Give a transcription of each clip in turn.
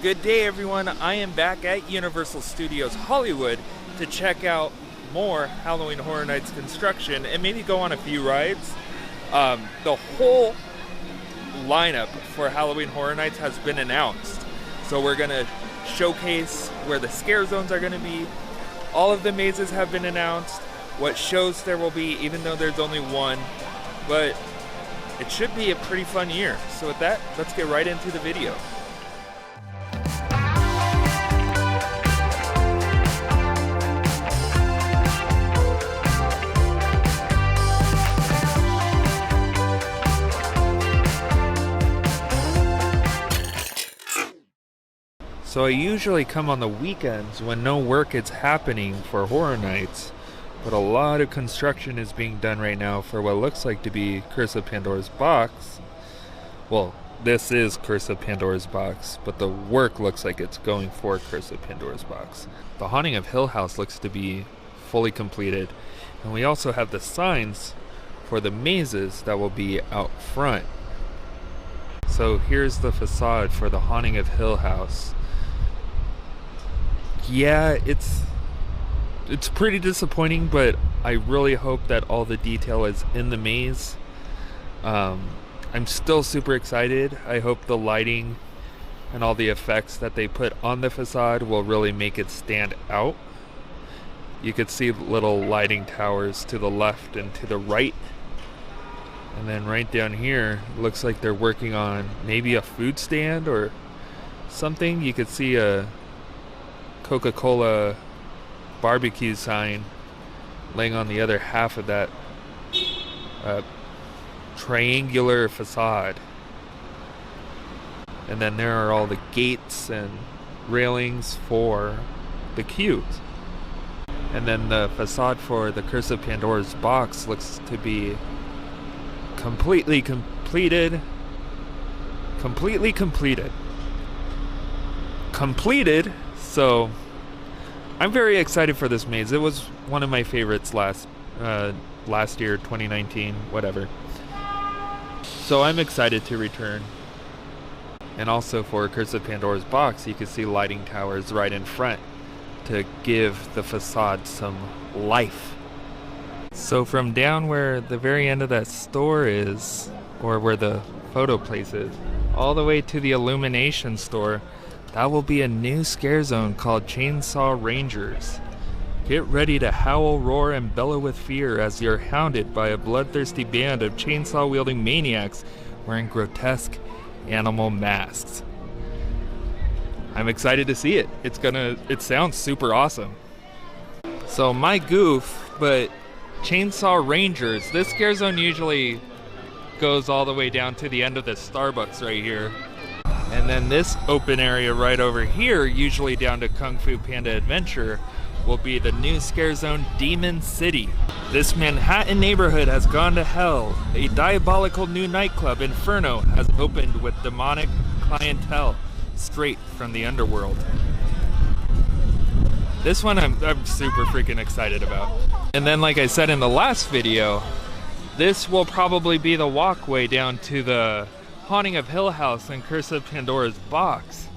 Good day, everyone. I am back at Universal Studios Hollywood to check out more Halloween Horror Nights construction and maybe go on a few rides. The whole lineup for Halloween Horror Nights has been announced. So we're going to showcase where the scare zones are going to be. All of the mazes have been announced, what shows there will be, even though there's only one. But it should be a pretty fun year. So with that, let's get right into the video. So I usually come on the weekends when no work is happening for Horror Nights, but a lot of construction is being done right now for what looks like to be Curse of Pandora's Box. Well, this is Curse of Pandora's Box, but the work looks like it's going for Curse of Pandora's Box. The Haunting of Hill House looks to be fully completed, and we also have the signs for the mazes that will be out front. So here's the facade for the Haunting of Hill House. Yeah, it's pretty disappointing, but I really hope that all the detail is in the maze. I'm still super excited. I hope the lighting and all the effects that they put on the facade will really make it stand out. You could see little lighting towers to the left and to the right. And then right down here, looks like they're working on maybe a food stand or something. You could see a Coca-Cola barbecue sign laying on the other half of that triangular facade. And then there are all the gates and railings for the queues. And then the facade for the Curse of Pandora's Box looks to be completely completed. So I'm very excited for this maze. It was one of my favorites last year, 2019, whatever. So I'm excited to return. And also for Curse of Pandora's Box, you can see lighting towers right in front to give the facade some life. So from down where the very end of that store is, or where the photo place is, all the way to the illumination store, that will be a new scare zone called Chainsaw Rangers. Get ready to howl, roar, and bellow with fear as you're hounded by a bloodthirsty band of chainsaw-wielding maniacs wearing grotesque animal masks. I'm excited to see it. It sounds super awesome. So my goof, but Chainsaw Rangers, this scare zone usually goes all the way down to the end of the Starbucks right here. And then this open area right over here, usually down to Kung Fu Panda Adventure, will be the new scare zone, Demon City. This Manhattan neighborhood has gone to hell. A diabolical new nightclub, Inferno, has opened with demonic clientele straight from the underworld. This one I'm super freaking excited about. And then, like I said in the last video, this will probably be the walkway down to the Haunting of Hill House and Curse of Pandora's Box.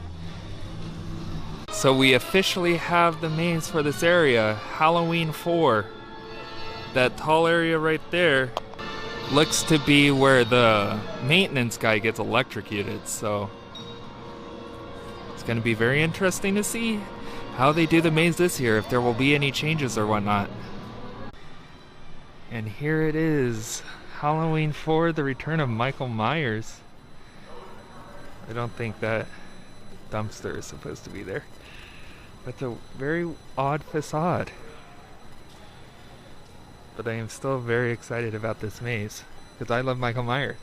So we officially have the maze for this area, Halloween 4. That tall area right there looks to be where the maintenance guy gets electrocuted, so it's going to be very interesting to see how they do the maze this year, if there will be any changes or whatnot. And here it is, Halloween 4, the return of Michael Myers. I don't think that dumpster is supposed to be there. But it's a very odd facade. But I am still very excited about this maze, because I love Michael Myers.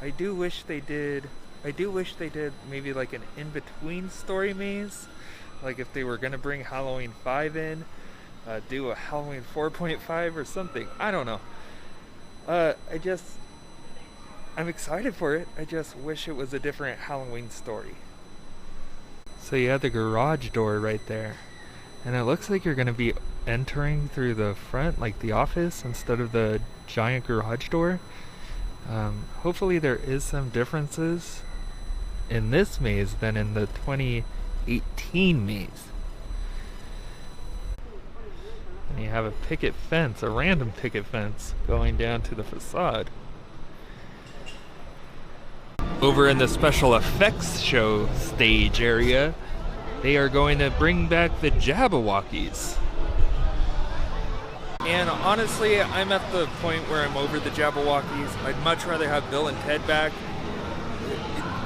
I do wish they did maybe like an in-between story maze. Like if they were going to bring Halloween 5 in, do a Halloween 4.5 or something. I don't know. I'm excited for it. I just wish it was a different Halloween story. So you have the garage door right there. And it looks like you're going to be entering through the front, like the office, instead of the giant garage door. Hopefully there is some differences in this maze than in the 2018 maze. And you have a picket fence, a random picket fence, going down to the facade. Over in the special effects show stage area, they are going to bring back the Jabberwockies. And honestly, I'm at the point where I'm over the Jabberwockies. I'd much rather have Bill and Ted back.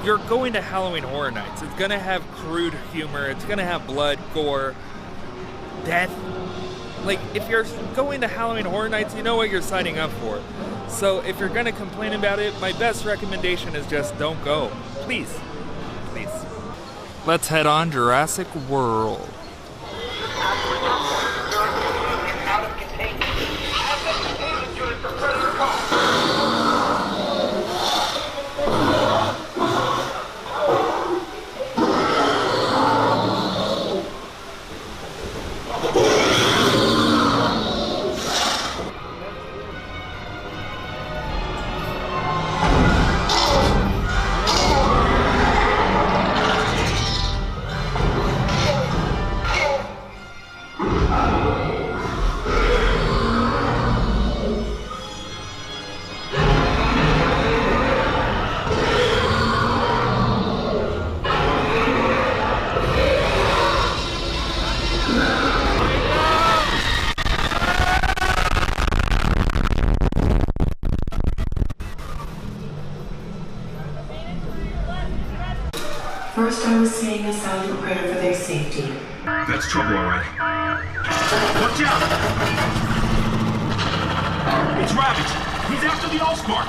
You're going to Halloween Horror Nights. It's gonna have crude humor. It's gonna have blood, gore, death. Like, if you're going to Halloween Horror Nights, you know what you're signing up for. So if you're gonna complain about it, my best recommendation is just don't go. Please. Please. Let's head on Jurassic World. First, I was saying a silent prayer for their safety. That's trouble, all right. Watch out! It's Rabbit! He's after the Allspark!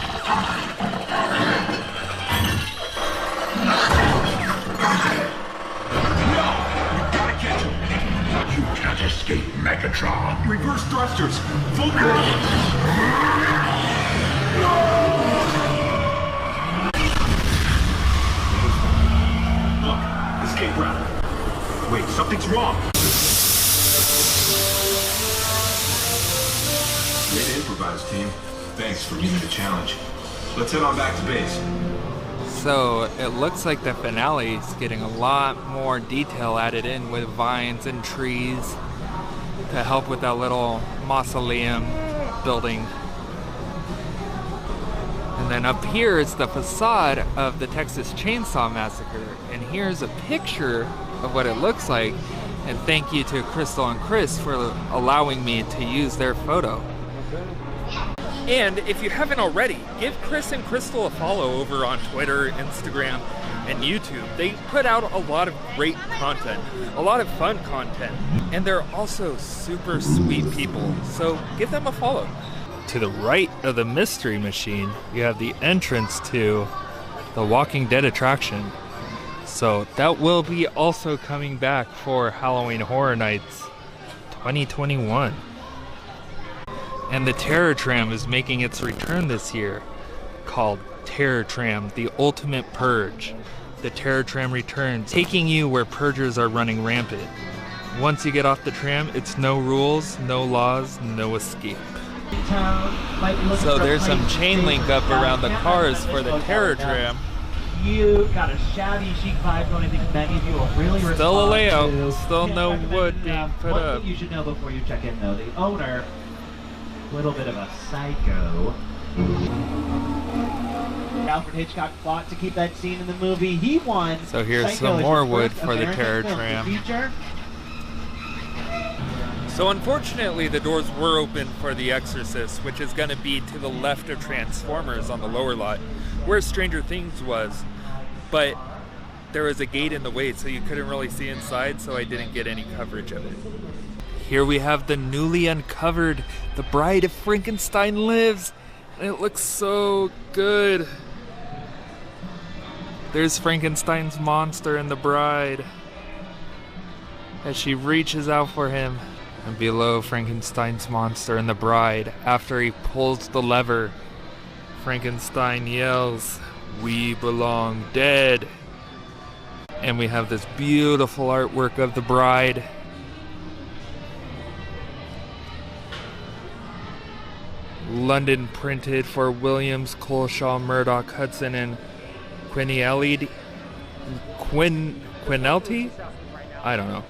No! You gotta catch him! You can't escape, Megatron! Reverse thrusters! Full Look, escape route. Wait, something's wrong! Way to improvise, team. Thanks for giving me the challenge. Let's head on back to base. So it looks like the finale is getting a lot more detail added in with vines and trees to help with that little mausoleum building. And then up here is the facade of the Texas Chainsaw Massacre. And here's a picture of what it looks like. And thank you to Cristal and Cris for allowing me to use their photo. And if you haven't already, give Chris and Cristal a follow over on Twitter, Instagram, and YouTube. They put out a lot of great content, a lot of fun content, and they're also super sweet people, so give them a follow. To the right of the Mystery Machine, you have the entrance to the Walking Dead attraction. So that will be also coming back for Halloween Horror Nights 2021. And the Terror Tram is making its return this year, called Terror Tram, the Ultimate Purge. The Terror Tram returns, taking you where purgers are running rampant. Once you get off the tram, it's no rules, no laws, no escape. So there's some chain link up around the cars for the Terror Tram. You got a shabby chic vibe going. I think many of you will really respond. Still a layout, to. still no wood being put one up. thing you should know before you check in, though, the owner, little bit of a psycho. Alfred Hitchcock fought to keep that scene in the movie. He won. So here's Psycho some more his wood first for the American Terror film Tram. feature. So unfortunately, the doors were open for The Exorcist, which is going to be to the left of Transformers on the lower lot, where Stranger Things was. But there was a gate in the way, so you couldn't really see inside, so I didn't get any coverage of it. Here we have the newly uncovered The Bride of Frankenstein Lives, and it looks so good. There's Frankenstein's monster and the bride as she reaches out for him. And below Frankenstein's monster and the bride, after he pulls the lever, Frankenstein yells, "We belong dead." And we have this beautiful artwork of the bride. London printed for Williams, Coleshaw, Murdoch, Hudson, and Quinielli. Quinelti? I don't know.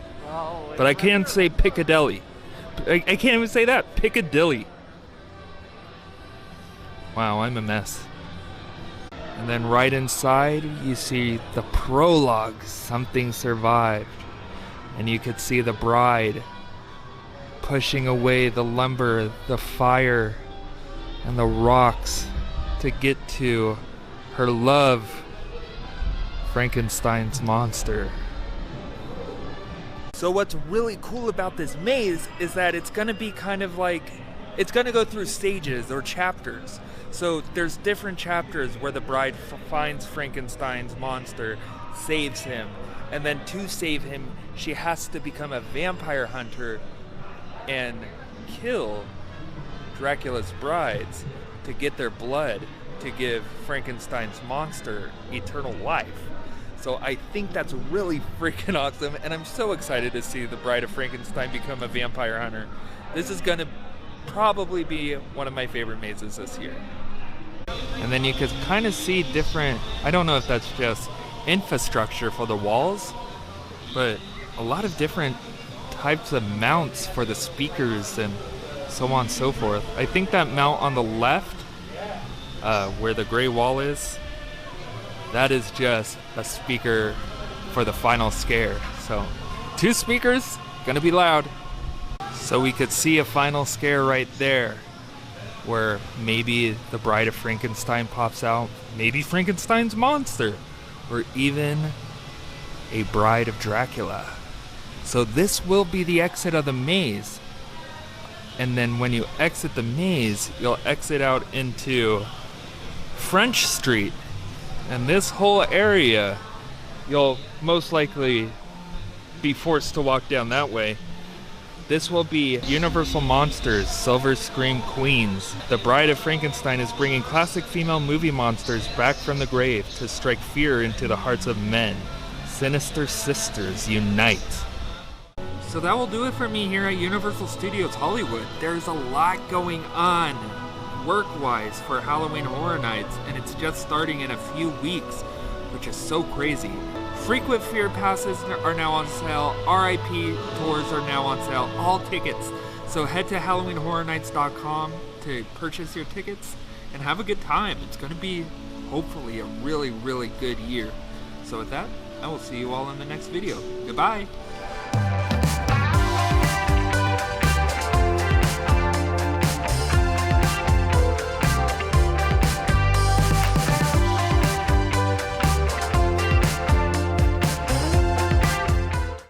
But I can say Piccadilly. I can't even say that. Piccadilly. Wow, I'm a mess. And then right inside, you see the prologue, Something Survived. And you could see the bride pushing away the lumber, the fire, and the rocks to get to her love, Frankenstein's monster. So what's really cool about this maze is that it's gonna be kind of like, it's gonna go through stages or chapters. So there's different chapters where the bride finds Frankenstein's monster, saves him, and then to save him, she has to become a vampire hunter and kill Dracula's brides to get their blood to give Frankenstein's monster eternal life. So I think that's really freaking awesome, and I'm so excited to see the Bride of Frankenstein become a vampire hunter. This is gonna probably be one of my favorite mazes this year. And then you could kind of see different, I don't know if that's just infrastructure for the walls, but a lot of different types of mounts for the speakers and so on and so forth. I think that mount on the left, where the gray wall is, that is just a speaker for the final scare. So 2 speakers, gonna be loud. So we could see a final scare right there, where maybe the Bride of Frankenstein pops out, maybe Frankenstein's monster, or even a Bride of Dracula. So this will be the exit of the maze. And then when you exit the maze, you'll exit out into French Street. And this whole area, you'll most likely be forced to walk down that way. This will be Universal Monsters, Silver Scream Queens. The Bride of Frankenstein is bringing classic female movie monsters back from the grave to strike fear into the hearts of men. Sinister sisters unite. So that will do it for me here at Universal Studios Hollywood. There's a lot going on work-wise for Halloween Horror Nights, and it's just starting in a few weeks, which is so crazy. Frequent Fear passes are now on sale. RIP tours are now on sale. All tickets. So head to HalloweenHorrorNights.com to purchase your tickets and have a good time. It's going to be, hopefully, a really, really good year. So with that, I will see you all in the next video. Goodbye.